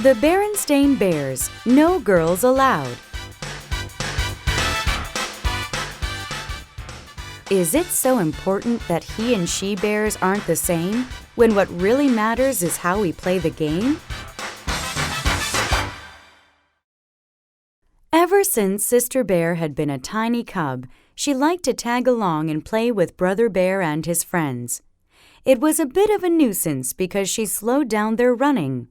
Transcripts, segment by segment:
The Berenstain Bears, no girls allowed. Is it so important that he and she bears aren't the same, when what really matters is how we play the game? Ever since Sister Bear had been a tiny cub, she liked to tag along and play with Brother Bear and his friends. It was a bit of a nuisance because she slowed down their running.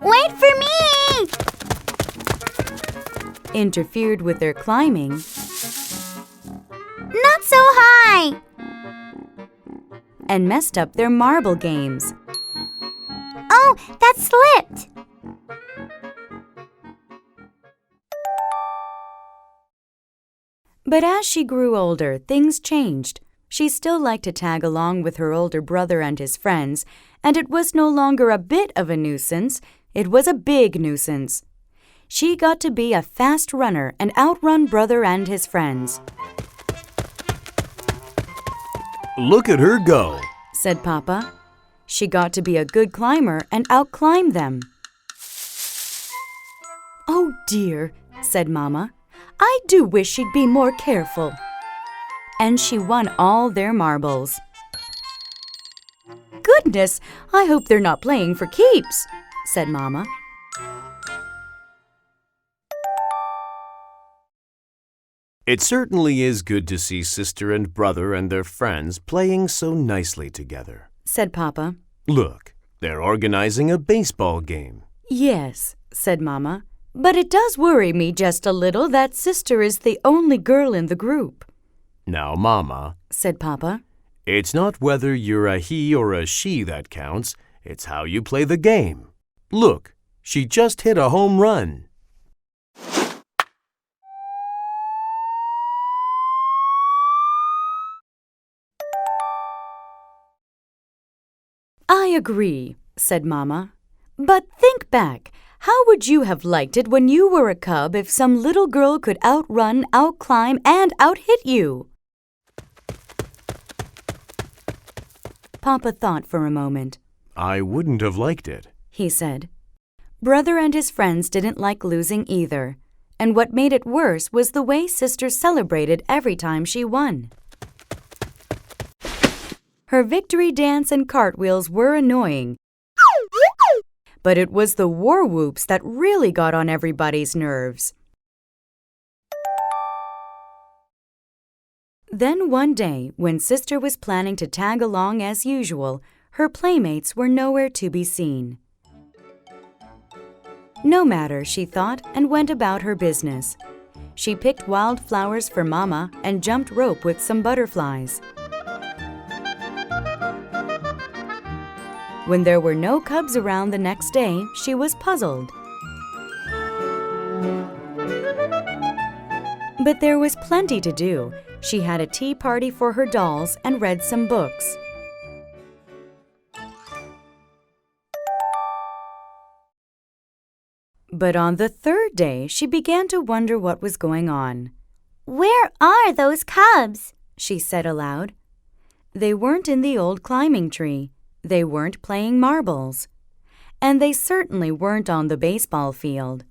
Wait for me! Interfered with their climbing. Not so high! And messed up their marble games. Oh, that slipped! But as she grew older, things changed. She still liked to tag along with her older brother and his friends, and it was no longer a bit of a nuisance, it was a big nuisance. She got to be a fast runner and outrun brother and his friends. Look at her go, said Papa. She got to be a good climber and outclimb them. Oh dear, said Mama. I do wish she'd be more careful. And she won all their marbles. Goodness, I hope they're not playing for keeps, said Mama. It certainly is good to see sister and brother and their friends playing so nicely together, said Papa. Look, they're organizing a baseball game. Yes, said Mama, but it does worry me just a little that sister is the only girl in the group. Now, Mama, said Papa, it's not whether you're a he or a she that counts, it's how you play the game. Look, she just hit a home run. I agree, said Mama. But think back. How would you have liked it when you were a cub if some little girl could outrun, outclimb, and outhit you? Papa thought for a moment. I wouldn't have liked it, he said. Brother and his friends didn't like losing either, and what made it worse was the way Sister celebrated every time she won. Her victory dance and cartwheels were annoying, but it was the war whoops that really got on everybody's nerves. Then one day, when Sister was planning to tag along as usual, her playmates were nowhere to be seen. No matter, she thought, and went about her business. She picked wild flowers for Mama and jumped rope with some butterflies. When there were no cubs around the next day, she was puzzled. But there was plenty to do. She had a tea party for her dolls and read some books. But on the third day, she began to wonder what was going on. Where are those cubs? She said aloud. They weren't in the old climbing tree. They weren't playing marbles. And they certainly weren't on the baseball field.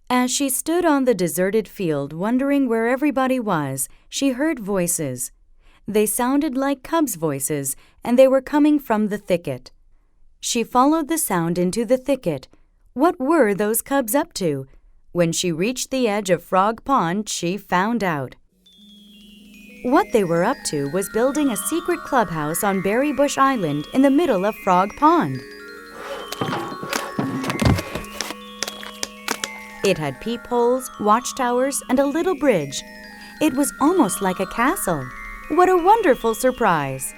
As she stood on the deserted field wondering where everybody was, she heard voices. They sounded like cubs' voices, and they were coming from the thicket. She followed the sound into the thicket. What were those cubs up to? When she reached the edge of Frog Pond, she found out. What they were up to was building a secret clubhouse on Berry Bush Island in the middle of Frog Pond. It had peepholes, watchtowers, and a little bridge. It was almost like a castle. What a wonderful surprise!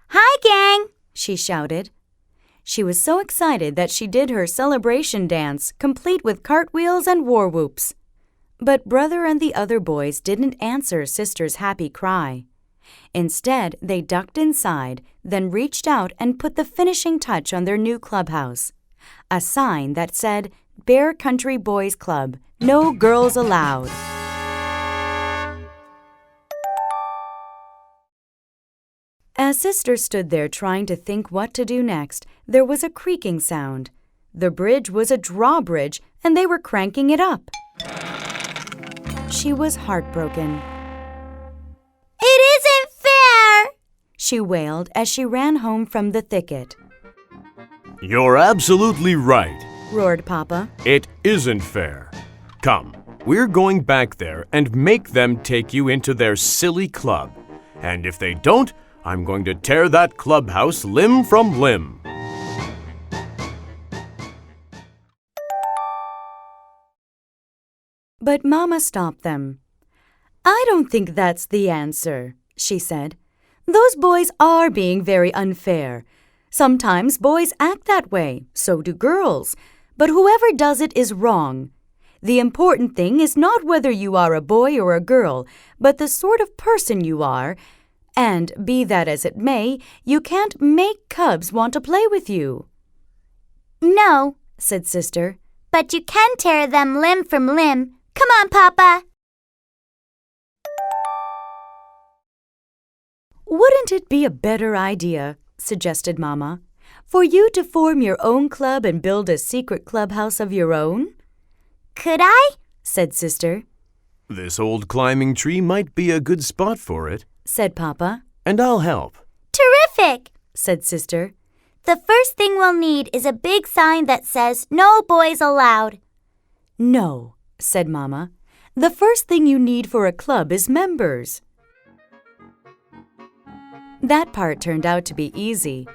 Hi, gang! She shouted. She was so excited that she did her celebration dance, complete with cartwheels and war whoops. But Brother and the other boys didn't answer Sister's happy cry. Instead, they ducked inside, then reached out and put the finishing touch on their new clubhouse. A sign that said, Bear Country Boys Club, no girls allowed. As Sister stood there trying to think what to do next, there was a creaking sound. The bridge was a drawbridge, and they were cranking it up. She was heartbroken. It isn't fair! She wailed as she ran home from the thicket. You're absolutely right, Roared Papa. It isn't fair. Come, we're going back there and make them take you into their silly club. And if they don't, I'm going to tear that clubhouse limb from limb. But Mama stopped them. I don't think that's the answer, she said. Those boys are being very unfair. Sometimes boys act that way, so do girls. But whoever does it is wrong. The important thing is not whether you are a boy or a girl, but the sort of person you are. And, be that as it may, you can't make cubs want to play with you. No, said Sister. but you can tear them limb from limb. Come on, Papa. Wouldn't it be a better idea, suggested Mama, for you to form your own club and build a secret clubhouse of your own? Could I? Said Sister. This old climbing tree might be a good spot for it, Said Papa. and I'll help. Terrific! Said Sister. The first thing we'll need is a big sign that says, "No boys allowed." No, said Mama. The first thing you need for a club is members. That part turned out to be easy.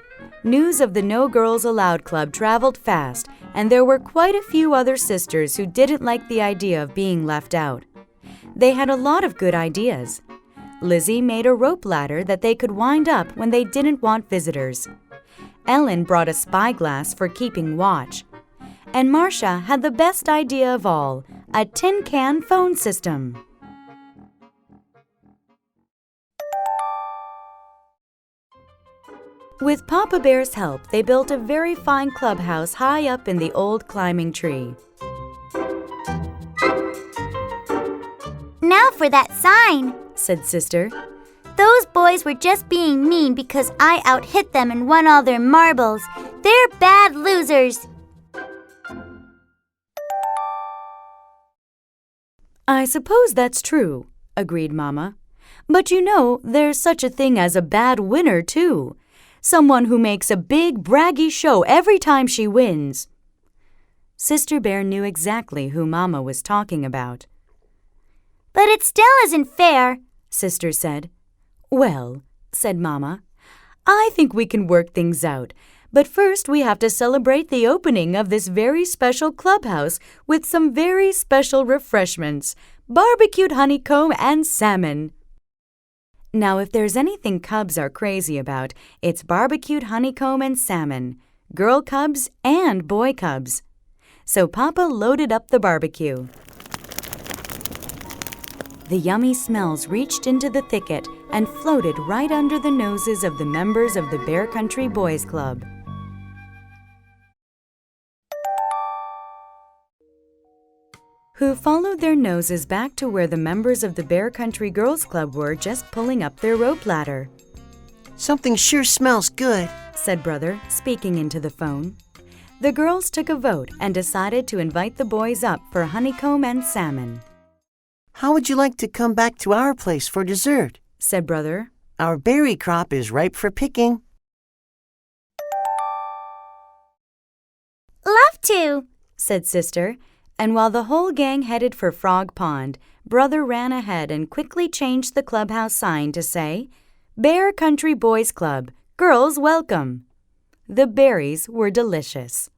News of the No Girls Allowed Club traveled fast, and there were quite a few other sisters who didn't like the idea of being left out. They had a lot of good ideas. Lizzie made a rope ladder that they could wind up when they didn't want visitors. Ellen brought a spyglass for keeping watch. And Marcia had the best idea of all, a tin can phone system. With Papa Bear's help, they built a very fine clubhouse high up in the old climbing tree. Now for that sign, said Sister. Those boys were just being mean because I out-hit them and won all their marbles. They're bad losers. I suppose that's true, agreed Mama. But you know, there's such a thing as a bad winner, too. Someone who makes a big, braggy show every time she wins. Sister Bear knew exactly who Mama was talking about. But it still isn't fair, Sister said. Well, said Mama, I think we can work things out. But first we have to celebrate the opening of this very special clubhouse with some very special refreshments, barbecued honeycomb and salmon. Now, if there's anything cubs are crazy about, it's barbecued honeycomb and salmon, girl cubs and boy cubs. So Papa loaded up the barbecue. The yummy smells reached into the thicket and floated right under the noses of the members of the Bear Country Boys Club. Who followed their noses back to where the members of the Bear Country Girls Club were just pulling up their rope ladder. Something sure smells good, said Brother, speaking into the phone. The girls took a vote and decided to invite the boys up for honeycomb and salmon. How would you like to come back to our place for dessert? Said Brother. Our berry crop is ripe for picking. Love to, said Sister, and while the whole gang headed for Frog Pond, Brother ran ahead and quickly changed the clubhouse sign to say, Bear Country Boys Club, girls welcome. The berries were delicious.